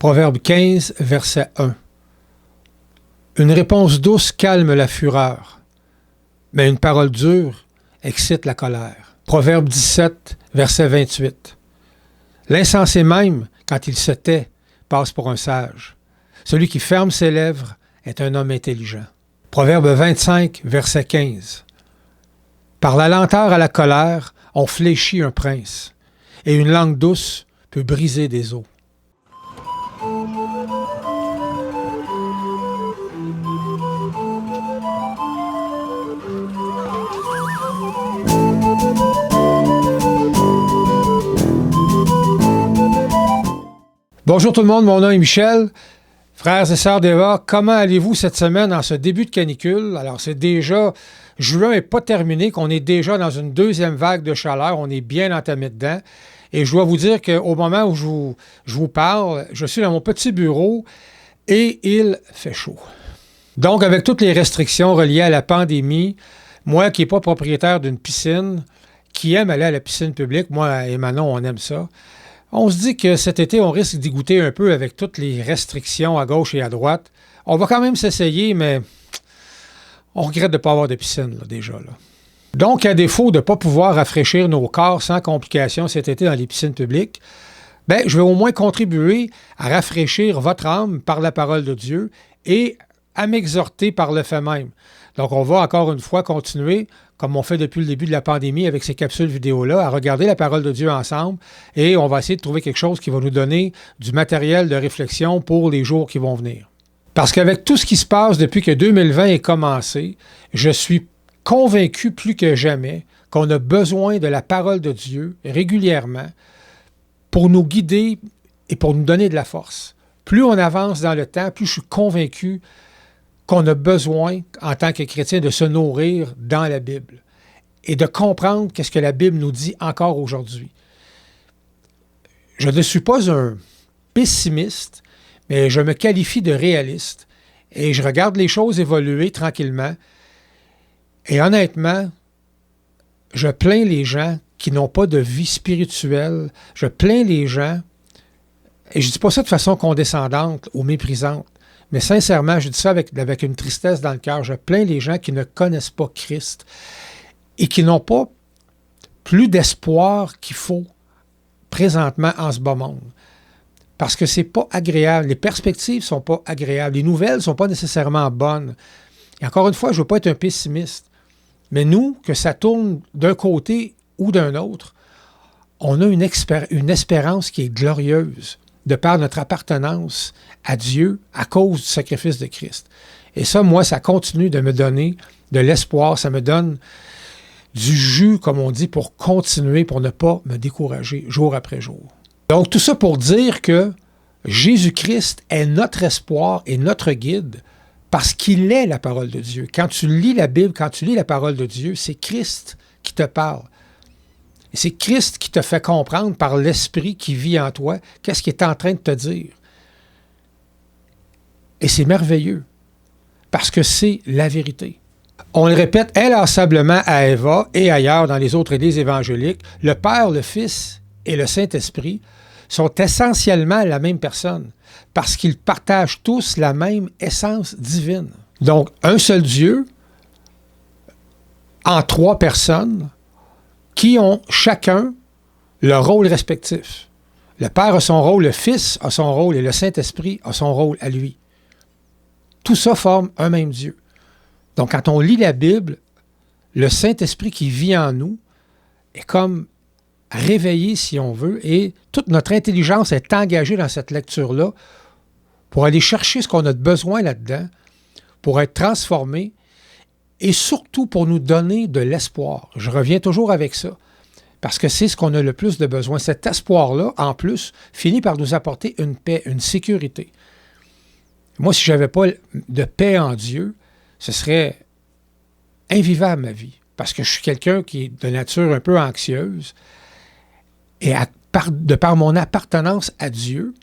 Proverbe 15, verset 1. Une réponse douce calme la fureur, mais une parole dure excite la colère. Proverbe 17, verset 28. L'insensé même, quand il se tait, passe pour un sage. Celui qui ferme ses lèvres est un homme intelligent. Proverbe 25, verset 15. Par la lenteur à la colère, on fléchit un prince, et une langue douce peut briser des os. Bonjour tout le monde, mon nom est Michel. Frères et sœurs d'Eva, comment allez-vous cette semaine en ce début de canicule? Alors c'est déjà, juin n'est pas terminé, qu'on est déjà dans une deuxième vague de chaleur, on est bien entamé dedans. Et je dois vous dire qu'au moment où je vous parle, je suis dans mon petit bureau et il fait chaud. Donc avec toutes les restrictions reliées à la pandémie, moi qui n'ai pas propriétaire d'une piscine, qui aime aller à la piscine publique, moi et Manon, on aime ça. On se dit que cet été, on risque d'y goûter un peu avec toutes les restrictions à gauche et à droite. On va quand même s'essayer, mais on regrette de ne pas avoir de piscine là, déjà. Là. Donc, à défaut de ne pas pouvoir rafraîchir nos corps sans complications cet été dans les piscines publiques, je vais au moins contribuer à rafraîchir votre âme par la parole de Dieu et à m'exhorter par le fait même. Donc, on va encore une fois continuer, comme on fait depuis le début de la pandémie avec ces capsules vidéo-là, à regarder la parole de Dieu ensemble et on va essayer de trouver quelque chose qui va nous donner du matériel de réflexion pour les jours qui vont venir. Parce qu'avec tout ce qui se passe depuis que 2020 est commencé, je suis convaincu plus que jamais qu'on a besoin de la parole de Dieu régulièrement pour nous guider et pour nous donner de la force. Plus on avance dans le temps, plus je suis convaincu qu'on a besoin, en tant que chrétien, de se nourrir dans la Bible et de comprendre qu'est-ce que la Bible nous dit encore aujourd'hui. Je ne suis pas un pessimiste, mais je me qualifie de réaliste et je regarde les choses évoluer tranquillement. Et honnêtement, je plains les gens qui n'ont pas de vie spirituelle. Je plains les gens, et je ne dis pas ça de façon condescendante ou méprisante, mais sincèrement, je dis ça avec une tristesse dans le cœur. Je plains les gens qui ne connaissent pas Christ et qui n'ont pas plus d'espoir qu'il faut présentement en ce bas monde. Parce que c'est pas agréable. Les perspectives sont pas agréables. Les nouvelles sont pas nécessairement bonnes. Et encore une fois, je ne veux pas être un pessimiste. Mais nous, que ça tourne d'un côté ou d'un autre, on a une espérance qui est glorieuse de par notre appartenance à Dieu à cause du sacrifice de Christ. Et ça, moi, ça continue de me donner de l'espoir. Ça me donne du jus, comme on dit, pour continuer, pour ne pas me décourager jour après jour. Donc, tout ça pour dire que Jésus-Christ est notre espoir et notre guide parce qu'il est la parole de Dieu. Quand tu lis la Bible, quand tu lis la parole de Dieu, c'est Christ qui te parle. Et c'est Christ qui te fait comprendre par l'Esprit qui vit en toi qu'est-ce qu'il est en train de te dire. Et c'est merveilleux parce que c'est la vérité. On le répète inlassablement à Eva et ailleurs dans les autres églises évangéliques, le Père, le Fils et le Saint-Esprit sont essentiellement la même personne parce qu'ils partagent tous la même essence divine. Donc, un seul Dieu en trois personnes qui ont chacun leur rôle respectif. Le Père a son rôle, le Fils a son rôle et le Saint-Esprit a son rôle à lui. Tout ça forme un même Dieu. Donc, quand on lit la Bible, le Saint-Esprit qui vit en nous est comme réveillé, si on veut, et toute notre intelligence est engagée dans cette lecture-là pour aller chercher ce qu'on a de besoin là-dedans, pour être transformé et surtout pour nous donner de l'espoir. Je reviens toujours avec ça, parce que c'est ce qu'on a le plus de besoin. Cet espoir-là, en plus, finit par nous apporter une paix, une sécurité. Moi, si je n'avais pas de paix en Dieu, ce serait invivable ma vie, parce que je suis quelqu'un qui est de nature un peu anxieuse, et de par mon appartenance à Dieu,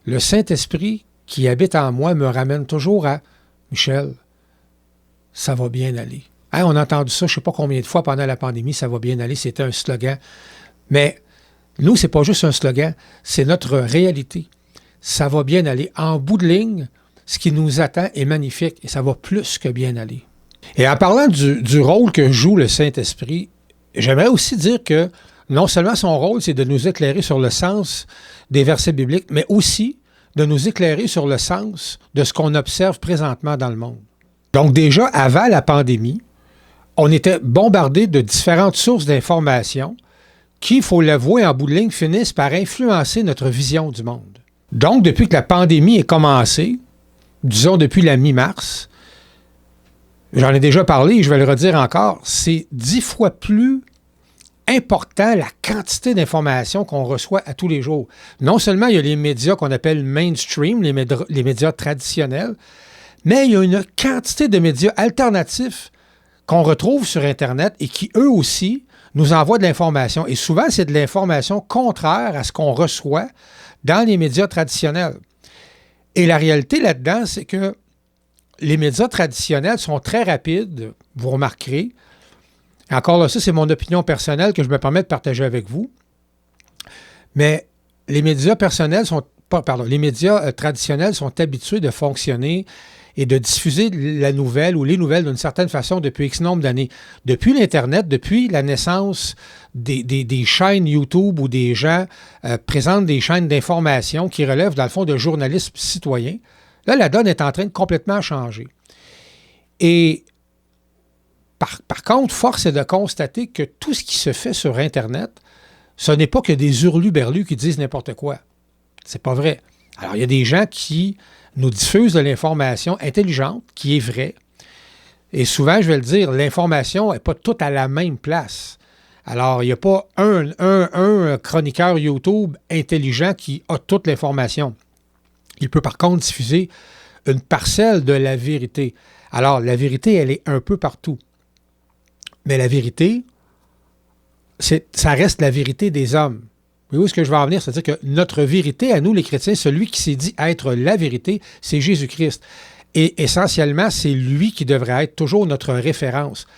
le Saint-Esprit qui habite en moi me ramène toujours à « Michel, ça va bien aller. » Hein, on a entendu ça je ne sais pas combien de fois pendant la pandémie, « ça va bien aller », c'était un slogan. Mais nous, ce n'est pas juste un slogan, c'est notre réalité. ça va bien aller. En bout de ligne, ce qui nous attend est magnifique et ça va plus que bien aller. Et en parlant du rôle que joue le Saint-Esprit, j'aimerais aussi dire que non seulement son rôle, c'est de nous éclairer sur le sens des versets bibliques, mais aussi de nous éclairer sur le sens de ce qu'on observe présentement dans le monde. Donc déjà, avant la pandémie, on était bombardé de différentes sources d'informations qui, il faut l'avouer, en bout de ligne, finissent par influencer notre vision du monde. Donc, depuis que la pandémie est commencée, disons depuis la mi-mars, j'en ai déjà parlé et je vais le redire encore, c'est 10 fois plus important la quantité d'informations qu'on reçoit à tous les jours. Non seulement il y a les médias qu'on appelle mainstream, les médias traditionnels, mais il y a une quantité de médias alternatifs qu'on retrouve sur Internet et qui, eux aussi, nous envoient de l'information. Et souvent, c'est de l'information contraire à ce qu'on reçoit dans les médias traditionnels. Et la réalité là-dedans, c'est que les médias traditionnels sont très rapides, vous remarquerez. Encore là, ça, c'est mon opinion personnelle que je me permets de partager avec vous. Mais les médias les médias traditionnels sont habitués de fonctionner et de diffuser la nouvelle ou les nouvelles d'une certaine façon depuis X nombre d'années. Depuis l'Internet, depuis la naissance des chaînes YouTube où des gens présentent des chaînes d'information qui relèvent, dans le fond, de journalisme citoyen, là, la donne est en train de complètement changer. Et par contre, force est de constater que tout ce qui se fait sur Internet, ce n'est pas que des hurluberlus qui disent n'importe quoi. C'est pas vrai. Alors, il y a des gens qui nous diffusent de l'information intelligente, qui est vraie. Et souvent, je vais le dire, l'information n'est pas toute à la même place. Alors, il n'y a pas un chroniqueur YouTube intelligent qui a toute l'information. Il peut par contre diffuser une parcelle de la vérité. Alors, la vérité, elle est un peu partout. Mais la vérité, ça reste la vérité des hommes. Oui, où est-ce que je vais en venir? C'est-à-dire que notre vérité, à nous les chrétiens, celui qui s'est dit être la vérité, c'est Jésus-Christ. Et essentiellement, c'est lui qui devrait être toujours notre référence.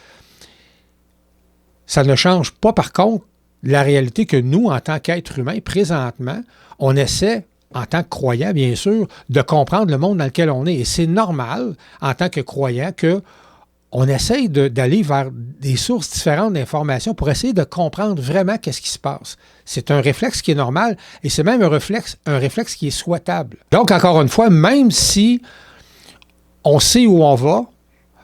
Ça ne change pas, par contre, la réalité que nous, en tant qu'êtres humains, présentement, on essaie, en tant que croyants, bien sûr, de comprendre le monde dans lequel on est. Et c'est normal, en tant que croyants, qu'on essaye d'aller vers des sources différentes d'informations pour essayer de comprendre vraiment qu'est-ce qui se passe. C'est un réflexe qui est normal et c'est même un réflexe qui est souhaitable. Donc, encore une fois, même si on sait où on va,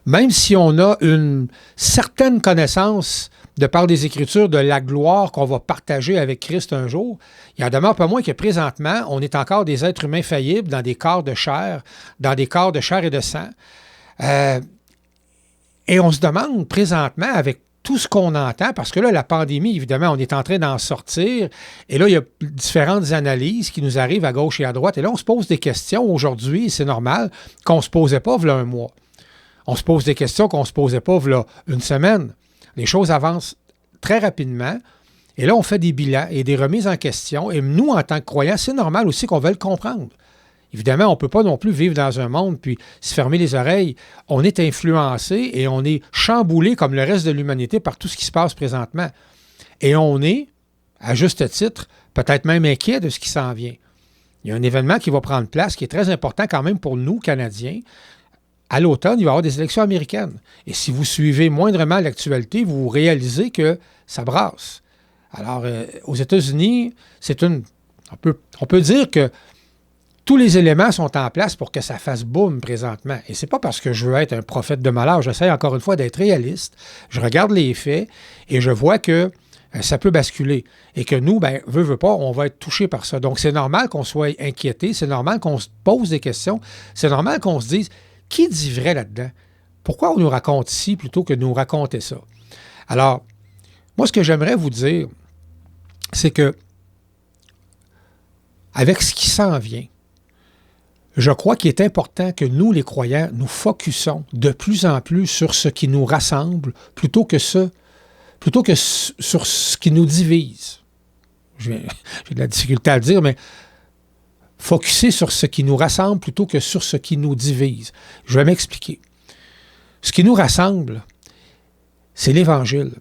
même si on a une certaine connaissance de par des Écritures de la gloire qu'on va partager avec Christ un jour, il en demeure pas moins que présentement, on est encore des êtres humains faillibles dans des corps de chair, et de sang. Et on se demande présentement, avec tout ce qu'on entend, parce que là, la pandémie, évidemment, on est en train d'en sortir, et là, il y a différentes analyses qui nous arrivent à gauche et à droite, et là, on se pose des questions aujourd'hui, et c'est normal, qu'on ne se posait pas v'là un mois. On se pose des questions qu'on ne se posait pas v'là une semaine. Les choses avancent très rapidement, et là, on fait des bilans et des remises en question, et nous, en tant que croyants, c'est normal aussi qu'on veuille le comprendre. Évidemment, on ne peut pas non plus vivre dans un monde puis se fermer les oreilles. On est influencé et on est chamboulé comme le reste de l'humanité par tout ce qui se passe présentement. Et on est, à juste titre, peut-être même inquiet de ce qui s'en vient. Il y a un événement qui va prendre place qui est très important quand même pour nous, Canadiens. À l'automne, il va y avoir des élections américaines. Et si vous suivez moindrement l'actualité, vous réalisez que ça brasse. Alors, aux États-Unis, on peut dire que tous les éléments sont en place pour que ça fasse boum présentement. Et c'est pas parce que je veux être un prophète de malheur. J'essaie encore une fois d'être réaliste. Je regarde les faits et je vois que ça peut basculer. Et que nous, veut pas, on va être touchés par ça. Donc, c'est normal qu'on soit inquiété. C'est normal qu'on se pose des questions. C'est normal qu'on se dise, qui dit vrai là-dedans? Pourquoi on nous raconte ci plutôt que de nous raconter ça? Alors, moi, ce que j'aimerais vous dire, c'est que avec ce qui s'en vient, je crois qu'il est important que nous, les croyants, nous focusons de plus en plus sur ce qui nous rassemble plutôt que sur ce qui nous divise. J'ai de la difficulté à le dire, mais focusser sur ce qui nous rassemble plutôt que sur ce qui nous divise. Je vais m'expliquer. Ce qui nous rassemble, c'est l'Évangile.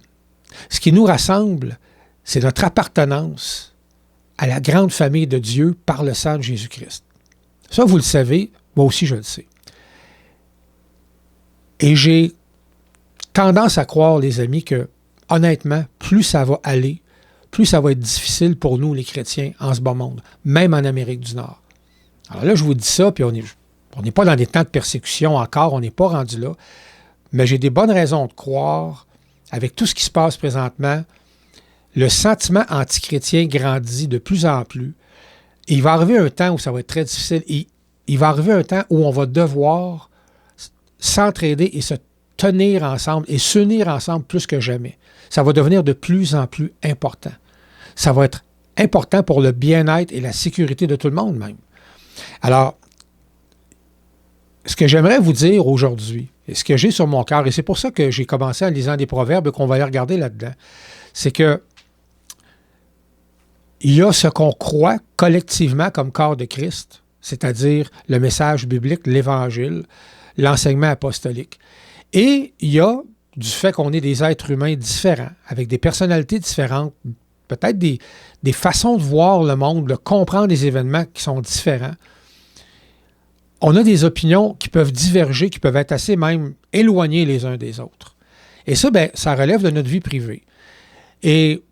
Ce qui nous rassemble, c'est notre appartenance à la grande famille de Dieu par le sang de Jésus-Christ. Ça, vous le savez, moi aussi je le sais. Et j'ai tendance à croire, les amis, que honnêtement, plus ça va aller, plus ça va être difficile pour nous, les chrétiens, en ce bas monde, même en Amérique du Nord. Alors là, je vous dis ça, puis on n'est pas dans des temps de persécution encore, on n'est pas rendu là, mais j'ai des bonnes raisons de croire, avec tout ce qui se passe présentement, le sentiment antichrétien grandit de plus en plus. Et il va arriver un temps où ça va être très difficile. Et il va arriver un temps où on va devoir s'entraider et se tenir ensemble et s'unir ensemble plus que jamais. Ça va devenir de plus en plus important. Ça va être important pour le bien-être et la sécurité de tout le monde même. Alors, ce que j'aimerais vous dire aujourd'hui, et ce que j'ai sur mon cœur, et c'est pour ça que j'ai commencé en lisant des proverbes et qu'on va aller regarder là-dedans, c'est que il y a ce qu'on croit collectivement comme corps de Christ, c'est-à-dire le message biblique, l'Évangile, l'enseignement apostolique. Et il y a du fait qu'on est des êtres humains différents, avec des personnalités différentes, peut-être des façons de voir le monde, de comprendre les événements qui sont différents. On a des opinions qui peuvent diverger, qui peuvent être assez même éloignées les uns des autres. Et ça, ça relève de notre vie privée. Et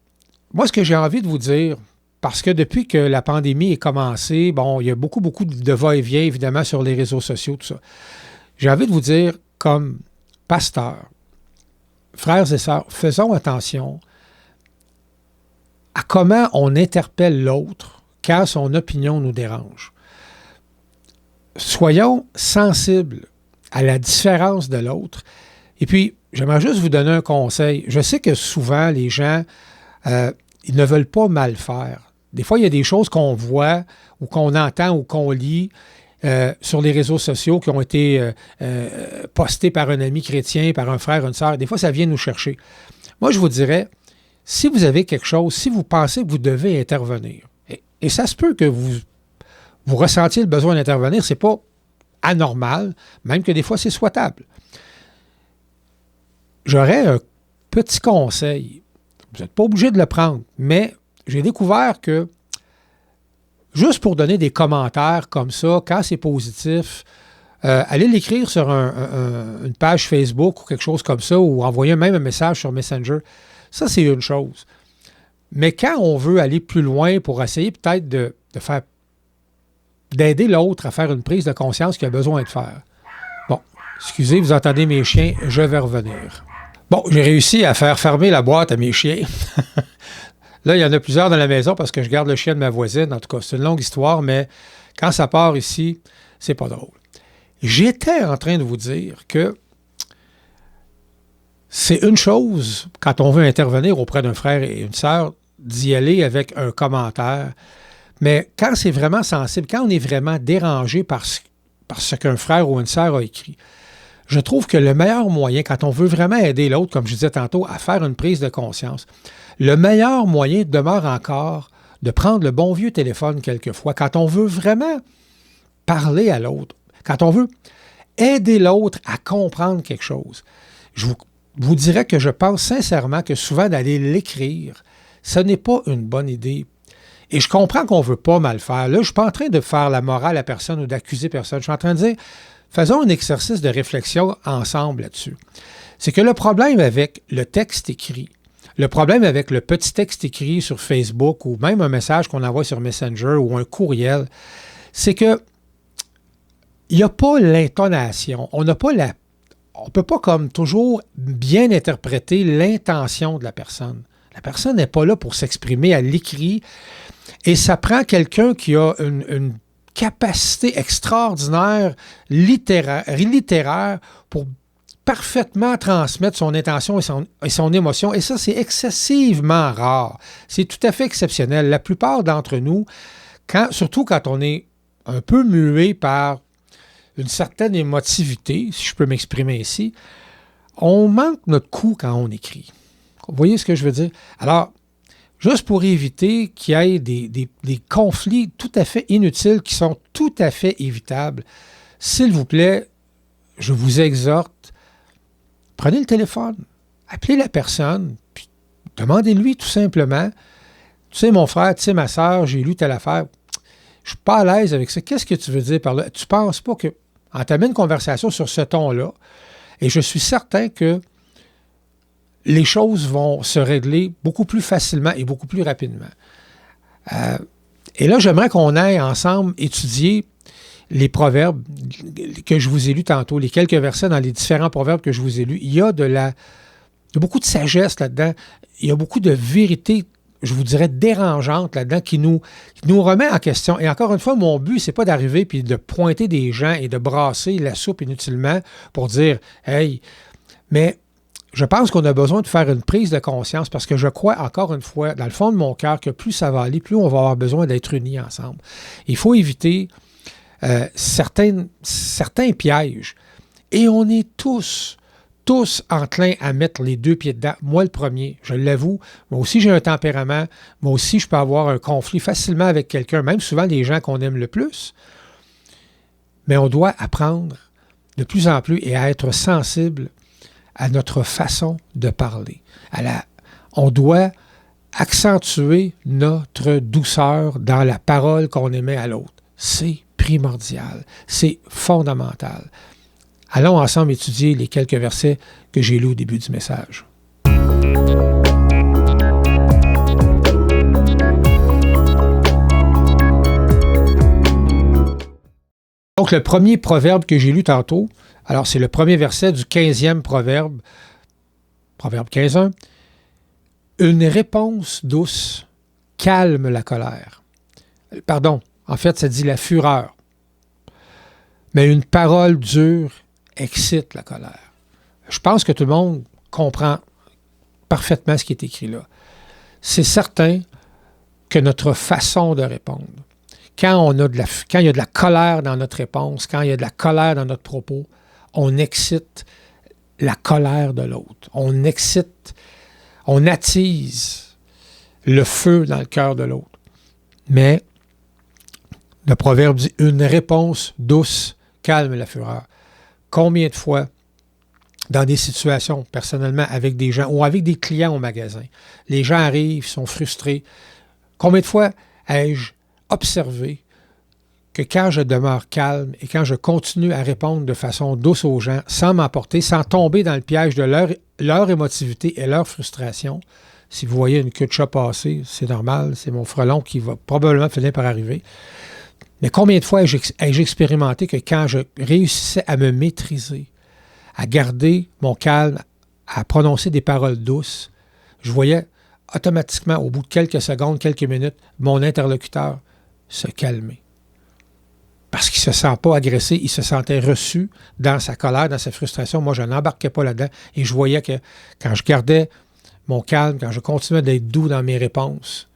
moi, ce que j'ai envie de vous dire, parce que depuis que la pandémie est commencée, il y a beaucoup de va-et-vient, évidemment, sur les réseaux sociaux, tout ça. J'ai envie de vous dire, comme pasteur, frères et sœurs, faisons attention à comment on interpelle l'autre quand son opinion nous dérange. Soyons sensibles à la différence de l'autre. Et puis, j'aimerais juste vous donner un conseil. Je sais que souvent, les gens, ils ne veulent pas mal faire. Des fois, il y a des choses qu'on voit ou qu'on entend ou qu'on lit sur les réseaux sociaux qui ont été postées par un ami chrétien, par un frère, une sœur. Des fois, ça vient nous chercher. Moi, je vous dirais, si vous avez quelque chose, si vous pensez que vous devez intervenir, et ça se peut que vous ressentiez le besoin d'intervenir, c'est pas anormal, même que des fois, c'est souhaitable. J'aurais un petit conseil. Vous n'êtes pas obligé de le prendre, mais j'ai découvert que juste pour donner des commentaires comme ça, quand c'est positif, allez l'écrire sur une page Facebook ou quelque chose comme ça, ou envoyer même un message sur Messenger. Ça, c'est une chose. Mais quand on veut aller plus loin pour essayer peut-être d'aider l'autre à faire une prise de conscience qu'il a besoin de faire. Bon, excusez, vous entendez mes chiens, je vais revenir. Bon, j'ai réussi à faire fermer la boîte à mes chiens. Là, il y en a plusieurs dans la maison parce que je garde le chien de ma voisine. En tout cas, c'est une longue histoire, mais quand ça part ici, c'est pas drôle. J'étais en train de vous dire que c'est une chose, quand on veut intervenir auprès d'un frère et une sœur, d'y aller avec un commentaire. Mais quand c'est vraiment sensible, quand on est vraiment dérangé par ce qu'un frère ou une sœur a écrit, je trouve que le meilleur moyen, quand on veut vraiment aider l'autre, comme je disais tantôt, à faire une prise de conscience, le meilleur moyen demeure encore de prendre le bon vieux téléphone quelquefois, quand on veut vraiment parler à l'autre, quand on veut aider l'autre à comprendre quelque chose. Je vous dirais que je pense sincèrement que souvent d'aller l'écrire, ce n'est pas une bonne idée. Et je comprends qu'on ne veut pas mal faire. Là, je ne suis pas en train de faire la morale à personne ou d'accuser personne. Je suis en train de dire, faisons un exercice de réflexion ensemble là-dessus. C'est que le problème avec le texte écrit, le problème avec le petit texte écrit sur Facebook ou même un message qu'on envoie sur Messenger ou un courriel, c'est que il n'y a pas l'intonation. On ne peut pas comme toujours bien interpréter l'intention de la personne. La personne n'est pas là pour s'exprimer à l'écrit et ça prend quelqu'un qui a une capacité extraordinaire littéraire pour parfaitement transmettre son intention et son émotion. Et ça, c'est excessivement rare. C'est tout à fait exceptionnel. La plupart d'entre nous, surtout quand on est un peu muet par une certaine émotivité, si je peux m'exprimer ici, on manque notre coup quand on écrit. Vous voyez ce que je veux dire? Alors, juste pour éviter qu'il y ait des conflits tout à fait inutiles qui sont tout à fait évitables, s'il vous plaît, je vous exhorte, prenez le téléphone, appelez la personne, puis demandez-lui tout simplement, tu sais mon frère, tu sais ma sœur, j'ai lu telle affaire, je suis pas à l'aise avec ça. Qu'est-ce que tu veux dire par là? Tu penses pas que... Entamer une conversation sur ce ton-là, et je suis certain que les choses vont se régler beaucoup plus facilement et beaucoup plus rapidement. Et là, j'aimerais qu'on aille ensemble étudier les proverbes que je vous ai lus tantôt, les quelques versets dans les différents proverbes que je vous ai lus. Il y a beaucoup de sagesse là-dedans. Il y a beaucoup de vérité, je vous dirais, dérangeante là-dedans qui nous remet en question. Et encore une fois, mon but, c'est pas d'arriver puis de pointer des gens et de brasser la soupe inutilement pour dire « Hey », mais je pense qu'on a besoin de faire une prise de conscience parce que je crois, encore une fois, dans le fond de mon cœur, que plus ça va aller, plus on va avoir besoin d'être unis ensemble. Il faut éviter certains pièges. Et on est tous enclins à mettre les deux pieds dedans. Moi, le premier, je l'avoue. Moi aussi, j'ai un tempérament. Moi aussi, je peux avoir un conflit facilement avec quelqu'un, même souvent les gens qu'on aime le plus. Mais on doit apprendre de plus en plus et à être sensible à notre façon de parler. On doit accentuer notre douceur dans la parole qu'on émet à l'autre. C'est primordial, c'est fondamental. Allons ensemble étudier les quelques versets que j'ai lus au début du message. Donc, le premier proverbe que j'ai lu tantôt, alors c'est le premier verset du 15e proverbe, proverbe 15.1. Une réponse douce calme la colère. Pardon, en fait, ça dit la fureur. Mais une parole dure excite la colère. Je pense que tout le monde comprend parfaitement ce qui est écrit là. C'est certain que notre façon de répondre, quand il y a de la colère dans notre réponse, quand il y a de la colère dans notre propos, on excite la colère de l'autre. On attise le feu dans le cœur de l'autre. Mais le proverbe dit « Une réponse douce calme la fureur ». Combien de fois, dans des situations, personnellement, avec des gens ou avec des clients au magasin, les gens arrivent, sont frustrés. Combien de fois ai-je observé que quand je demeure calme et quand je continue à répondre de façon douce aux gens, sans m'emporter, sans tomber dans le piège de leur émotivité et leur frustration, si vous voyez une queue de chat passer, c'est normal, c'est mon frelon qui va probablement finir par arriver. Mais combien de fois ai-je expérimenté que quand je réussissais à me maîtriser, à garder mon calme, à prononcer des paroles douces, je voyais automatiquement, au bout de quelques secondes, quelques minutes, mon interlocuteur se calmer. Parce qu'il ne se sent pas agressé, il se sentait reçu dans sa colère, dans sa frustration. Moi, je n'embarquais pas là-dedans et je voyais que quand je gardais mon calme, quand je continuais d'être doux dans mes réponses,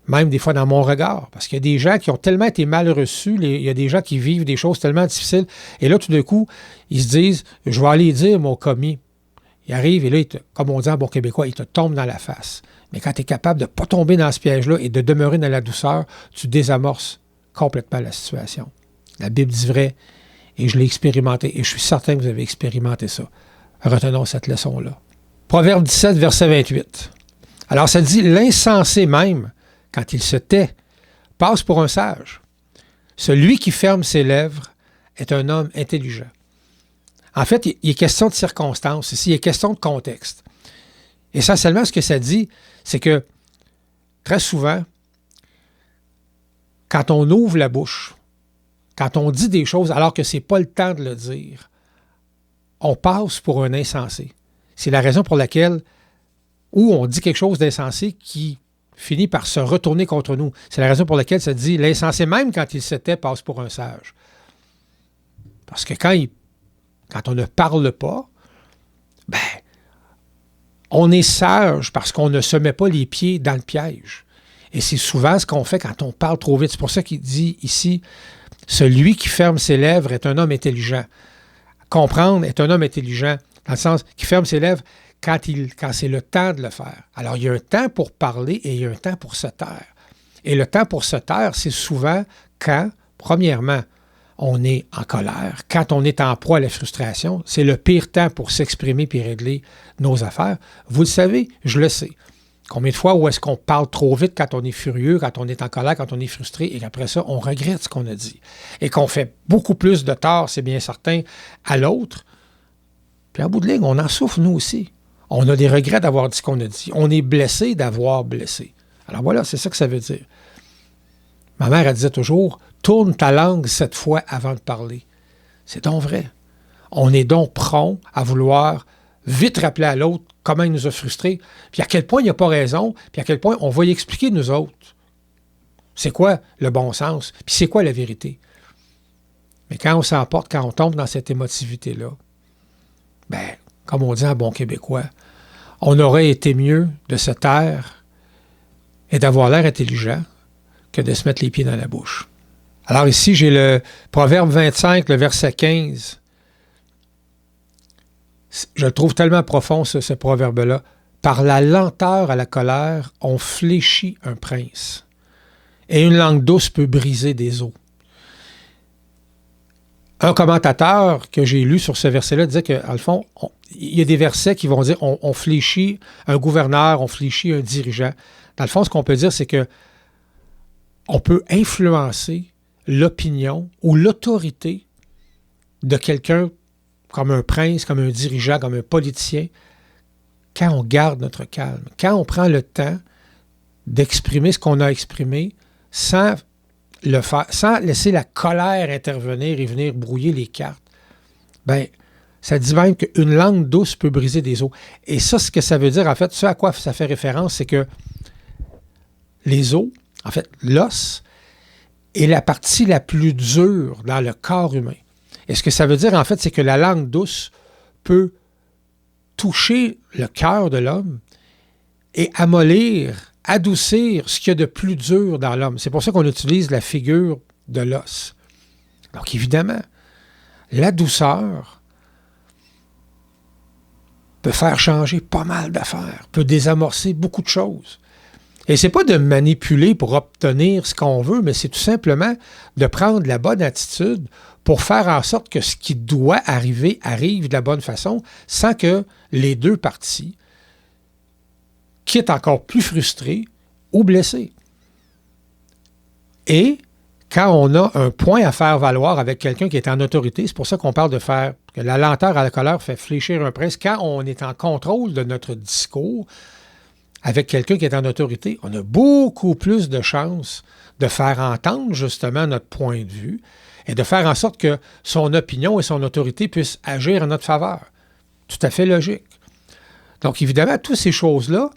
même des fois dans mon regard, parce qu'il y a des gens qui ont tellement été mal reçus, il y a des gens qui vivent des choses tellement difficiles, et là, tout d'un coup, ils se disent « Je vais aller dire mon commis ». Il arrive et là, comme on dit en bon québécois, il te tombe dans la face. Mais quand tu es capable de ne pas tomber dans ce piège-là et de demeurer dans la douceur, tu désamorces complètement la situation. La Bible dit vrai, et je l'ai expérimenté, et je suis certain que vous avez expérimenté ça. Retenons cette leçon-là. Proverbe 17, verset 28. Alors, ça dit « L'insensé même, quand il se tait, passe pour un sage. Celui qui ferme ses lèvres est un homme intelligent. » En fait, il est question de circonstances ici, il est question de contexte. Essentiellement, ce que ça dit, c'est que très souvent, quand on ouvre la bouche, quand on dit des choses alors que ce n'est pas le temps de le dire, on passe pour un insensé. C'est la raison pour laquelle, où on dit quelque chose d'insensé qui finit par se retourner contre nous. C'est la raison pour laquelle ça dit « L'insensé, même quand il se tait, passe pour un sage. » Parce que quand on ne parle pas, ben, on est sage parce qu'on ne se met pas les pieds dans le piège. Et c'est souvent ce qu'on fait quand on parle trop vite. C'est pour ça qu'il dit ici « Celui qui ferme ses lèvres est un homme intelligent. » Comprendre est un homme intelligent, dans le sens qui ferme ses lèvres quand c'est le temps de le faire. Alors, il y a un temps pour parler et il y a un temps pour se taire. Et le temps pour se taire, c'est souvent quand, premièrement, on est en colère, quand on est en proie à la frustration, c'est le pire temps pour s'exprimer et régler nos affaires. Vous le savez, je le sais. Combien de fois où est-ce qu'on parle trop vite quand on est furieux, quand on est en colère, quand on est frustré, et qu'après ça, on regrette ce qu'on a dit. Et qu'on fait beaucoup plus de tort, c'est bien certain, à l'autre. Puis en bout de ligne, on en souffre nous aussi. On a des regrets d'avoir dit ce qu'on a dit. On est blessé d'avoir blessé. Alors voilà, c'est ça que ça veut dire. Ma mère, elle disait toujours, « Tourne ta langue 7 fois avant de parler. » C'est donc vrai. On est donc prompt à vouloir vite rappeler à l'autre comment il nous a frustrés, puis à quel point il n'a pas raison, puis à quel point on va y expliquer nous autres. C'est quoi le bon sens, puis c'est quoi la vérité. Mais quand on s'emporte, quand on tombe dans cette émotivité-là, ben, comme on dit en bon québécois, on aurait été mieux de se taire et d'avoir l'air intelligent que de se mettre les pieds dans la bouche. Alors ici, j'ai le Proverbe 25, le verset 15. Je le trouve tellement profond, ce proverbe-là. « Par la lenteur à la colère, on fléchit un prince, et une langue douce peut briser des os. » Un commentateur que j'ai lu sur ce verset-là disait qu'à le fond, il y a des versets qui vont dire on fléchit un gouverneur, on fléchit un dirigeant. Dans le fond, ce qu'on peut dire, c'est que on peut influencer l'opinion ou l'autorité de quelqu'un comme un prince, comme un dirigeant, comme un politicien, quand on garde notre calme, quand on prend le temps d'exprimer ce qu'on a exprimé sans le faire, sans laisser la colère intervenir et venir brouiller les cartes, bien, ça dit même qu'une langue douce peut briser des os. Et ça, ce que ça veut dire, en fait, ce à quoi ça fait référence, c'est que les os, en fait, l'os, est la partie la plus dure dans le corps humain. Et ce que ça veut dire, en fait, c'est que la langue douce peut toucher le cœur de l'homme et amollir, adoucir ce qu'il y a de plus dur dans l'homme. C'est pour ça qu'on utilise la figure de l'os. Donc, évidemment, la douceur peut faire changer pas mal d'affaires, peut désamorcer beaucoup de choses. Et c'est pas de manipuler pour obtenir ce qu'on veut, mais c'est tout simplement de prendre la bonne attitude pour faire en sorte que ce qui doit arriver arrive de la bonne façon, sans que les deux parties quittent encore plus frustrées ou blessées. Et quand on a un point à faire valoir avec quelqu'un qui est en autorité, c'est pour ça qu'on parle de faire que la lenteur à la colère fait fléchir un prince. Quand on est en contrôle de notre discours avec quelqu'un qui est en autorité, on a beaucoup plus de chances de faire entendre justement notre point de vue et de faire en sorte que son opinion et son autorité puissent agir en notre faveur. Tout à fait logique. Donc, évidemment, toutes ces choses-là,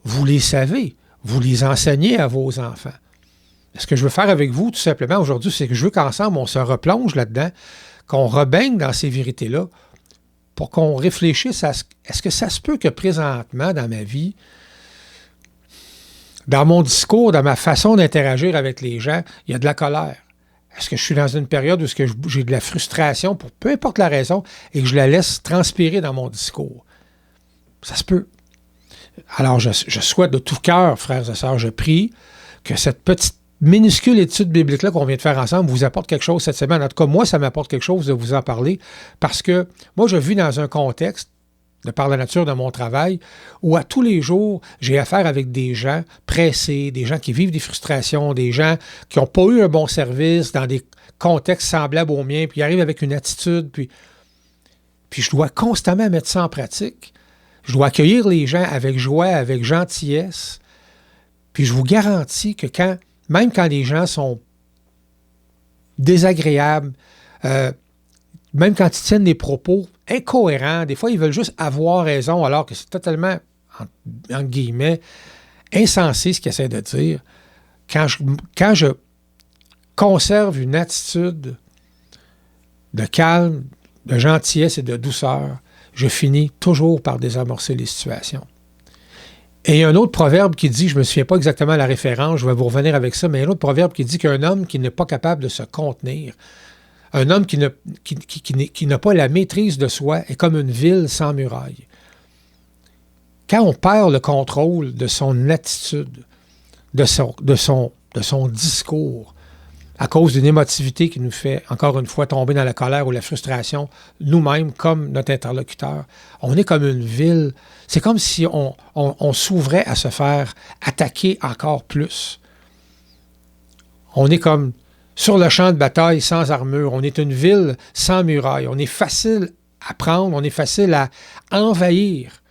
vous les savez, vous les enseignez à vos enfants. Ce que je veux faire avec vous, tout simplement, aujourd'hui, c'est que je veux qu'ensemble, on se replonge là-dedans, qu'on rebaigne dans ces vérités-là, pour qu'on réfléchisse à est-ce que ça se peut que présentement, dans ma vie, dans mon discours, dans ma façon d'interagir avec les gens, il y a de la colère. Est-ce que je suis dans une période où j'ai de la frustration pour peu importe la raison et que je la laisse transpirer dans mon discours? Ça se peut. Alors, je souhaite de tout cœur, frères et sœurs, je prie que cette petite minuscule étude biblique-là qu'on vient de faire ensemble vous apporte quelque chose cette semaine. En tout cas, moi, ça m'apporte quelque chose de vous en parler parce que moi, je vis dans un contexte de par la nature de mon travail, où à tous les jours, j'ai affaire avec des gens pressés, des gens qui vivent des frustrations, des gens qui n'ont pas eu un bon service dans des contextes semblables aux miens, puis ils arrivent avec une attitude, puis je dois constamment mettre ça en pratique. Je dois accueillir les gens avec joie, avec gentillesse, puis je vous garantis que même quand les gens sont désagréables, même quand ils tiennent des propos incohérents, des fois, ils veulent juste avoir raison, alors que c'est totalement, entre guillemets, insensé ce qu'ils essaient de dire. Quand je conserve une attitude de calme, de gentillesse et de douceur, je finis toujours par désamorcer les situations. Et il y a un autre proverbe qui dit, je ne me souviens pas exactement la référence, je vais vous revenir avec ça, mais il y a un autre proverbe qui dit qu'un homme qui n'est pas capable de se contenir, un homme qui n'a pas la maîtrise de soi est comme une ville sans muraille. Quand on perd le contrôle de son attitude, de son discours, à cause d'une émotivité qui nous fait, encore une fois, tomber dans la colère ou la frustration, nous-mêmes, comme notre interlocuteur. On est comme une ville. C'est comme si on s'ouvrait à se faire attaquer encore plus. On est comme sur le champ de bataille sans armure. On est une ville sans muraille. On est facile à prendre, on est facile à envahir.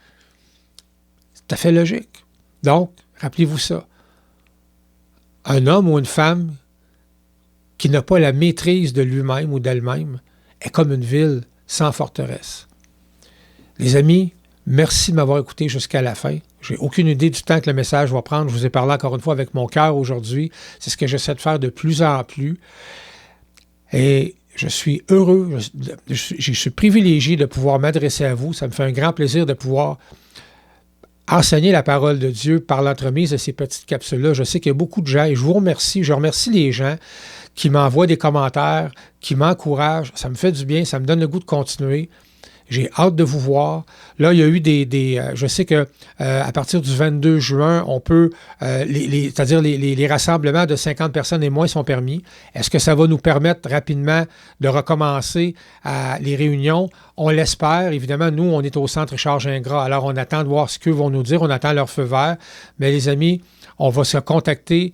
C'est tout à fait logique. Donc, rappelez-vous ça. Un homme ou une femme qui n'a pas la maîtrise de lui-même ou d'elle-même est comme une ville sans forteresse. Les amis, merci de m'avoir écouté jusqu'à la fin. J'ai aucune idée du temps que le message va prendre. Je vous ai parlé encore une fois avec mon cœur aujourd'hui. C'est ce que j'essaie de faire de plus en plus. Et je suis heureux, je suis privilégié de pouvoir m'adresser à vous. Ça me fait un grand plaisir de pouvoir enseigner la parole de Dieu par l'entremise de ces petites capsules-là. Je sais qu'il y a beaucoup de gens, et je vous remercie. Je remercie les gens qui m'envoient des commentaires, qui m'encouragent. Ça me fait du bien, ça me donne le goût de continuer. J'ai hâte de vous voir. Là, il y a eu je sais que à partir du 22 juin, on peut, c'est-à-dire les rassemblements de 50 personnes et moins sont permis. Est-ce que ça va nous permettre rapidement de recommencer les réunions? On l'espère. Évidemment, nous, on est au centre Richard Gingras. Alors, on attend de voir ce qu'eux vont nous dire. On attend leur feu vert. Mais les amis, on va se contacter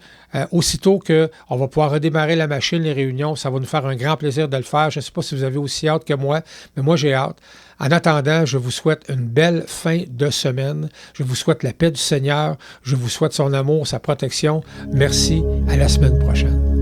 aussitôt qu'on va pouvoir redémarrer la machine, les réunions. Ça va nous faire un grand plaisir de le faire. Je ne sais pas si vous avez aussi hâte que moi, mais moi, j'ai hâte. En attendant, je vous souhaite une belle fin de semaine. Je vous souhaite la paix du Seigneur. Je vous souhaite son amour, sa protection. Merci. À la semaine prochaine.